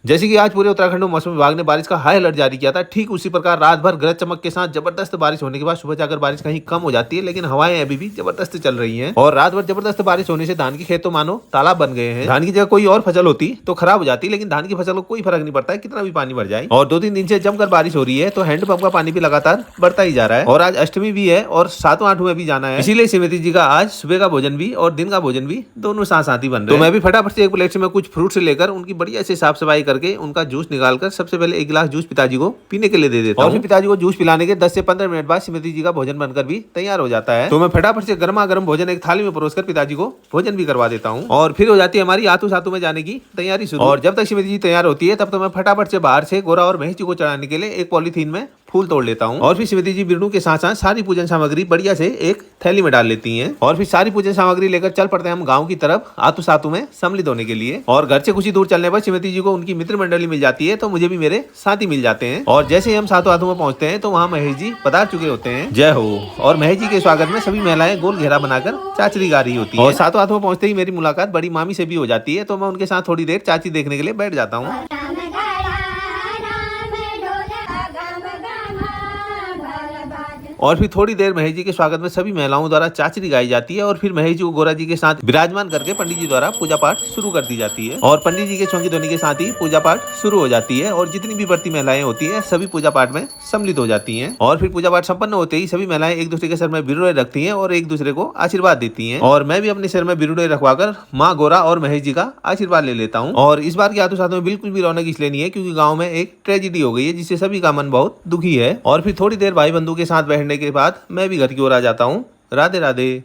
जैसे कि आज पूरे उत्तराखंड में मौसम विभाग ने बारिश का हाई अलर्ट जारी किया था, ठीक उसी प्रकार रात भर गरज चमक के साथ जबरदस्त बारिश होने के बाद सुबह जाकर बारिश कहीं कम हो जाती है, लेकिन हवाएं अभी भी जबरदस्त चल रही हैं। और रात भर जबरदस्त बारिश होने से धान के खेत तो मानो तालाब बन गए हैं। धान की जगह कोई और फसल होती तो खराब हो जाती, लेकिन धान की फसल को कोई फर्क नहीं पड़ता है कितना भी पानी भर जाए। और 2-3 दिन से जमकर बारिश हो रही है, तो हैंडपंप का पानी भी लगातार बढ़ता ही जा रहा है। और आज अष्टमी भी है और 7वां 8वां भी जाना है, इसीलिए श्रीमती जी का आज सुबह का भोजन भी और दिन का भोजन भी दोनों साथ साथ ही बन रहे हैं। तो मैं भी फटाफट से एक प्लेट से मैं कुछ फ्रूट से लेकर उनकी बढ़िया से साफ सफाई करके उनका जूस निकालकर सबसे पहले एक गिलास जूस पिताजी को पीने के लिए दे देता हूं। और फिर पिताजी को जूस पिलाने के 10 से 15 मिनट बाद श्रीमती जी का भोजन बनकर भी तैयार हो जाता है। तो मैं फटाफट से गर्मा गर्म भोजन एक थाली में परोसकर पिताजी को भोजन भी करवा देता हूँ। और फिर हो जाती है हमारी आतू सातू में जाने की तैयारी शुरू। और जब तक श्रीमती जी तैयार होती है, तब तक मैं फटाफट से बाहर से गोरा और महेश जी को चढ़ाने के लिए एक पॉलीथीन में फूल तोड़ लेता हूँ। और फिर श्रीमती जी बिरनू के साथ साथ सारी पूजन सामग्री बढ़िया से एक थैली में डाल लेती हैं। और फिर सारी पूजन सामग्री लेकर चल पड़ते हैं हम गांव की तरफ आतू सातू में सम्मिलित होने के लिए। और घर से कुछ ही दूर चलने पर श्रीमती जी को उनकी मित्र मंडली मिल जाती है, तो मुझे भी मेरे साथी मिल जाते हैं। और जैसे ही हम सातों हाथों में पहुंचते हैं, तो वहाँ महेश जी पधार चुके होते हैं। जय हो। और महेश जी के स्वागत में सभी महिलाएं गोल घेरा बनाकर चाचरी गा रही होती है। और सातों हाथों में पहुंचते ही मेरी मुलाकात बड़ी मामी से भी हो जाती है, तो मैं उनके साथ थोड़ी देर चाची देखने के लिए बैठ जाता हूँ। और फिर थोड़ी देर महेश जी के स्वागत में सभी महिलाओं द्वारा चाचरी गाई जाती है। और फिर महेश जी को गोरा जी के साथ विराजमान करके पंडित जी द्वारा पूजा पाठ शुरू कर दी जाती है। और पंडित जी के चौकी ध्वनि के साथ ही पूजा पाठ शुरू हो जाती है। और जितनी भी व्रती महिलाएं होती है, सभी पूजा पाठ में सम्मिलित हो जाती हैं। और फिर पूजा पाठ संपन्न होते ही सभी महिलाएं एक दूसरे के सर में बिरुड़े रखती हैं और एक दूसरे को आशीर्वाद देती हैं। और मैं भी अपने सर में बिरुड़े रखवाकर माँ गोरा और महेश जी का आशीर्वाद ले लेता हूँ। और इस बार की आतू सातों में बिल्कुल भी रौनक इसलिए नहीं है, क्योंकि गाँव में एक ट्रेजिडी हो गई है, जिससे सभी का मन बहुत दुखी है। और फिर थोड़ी देर भाई बंधु के साथ बैठने के बाद मैं भी घर की ओर आ जाता हूँ। राधे राधे।